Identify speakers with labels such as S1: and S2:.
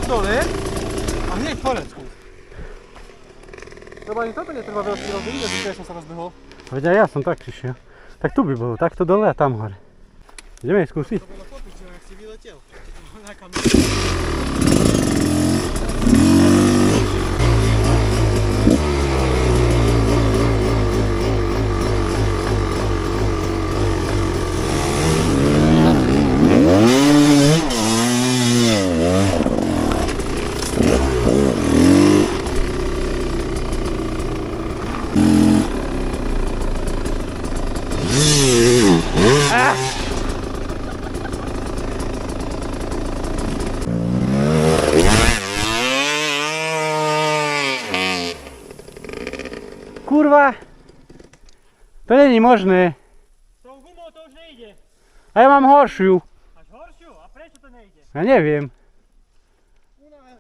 S1: dole a hneď po Nemecku. Lebo ani toto netreba veľa si robiť, že tiež som sa rozbehol.
S2: Veď aj ja som tak prišiel. Tak tu by bolo, takto dole a tam hore. Ideme skúsiť?
S1: To bolo popičo, jak si vyletel.
S2: Kurva! To není možné.
S1: S tou gumou to už nejde.
S2: A ja mám horšiu.
S1: Máš horšiu? A prečo to nejde?
S2: Ja neviem.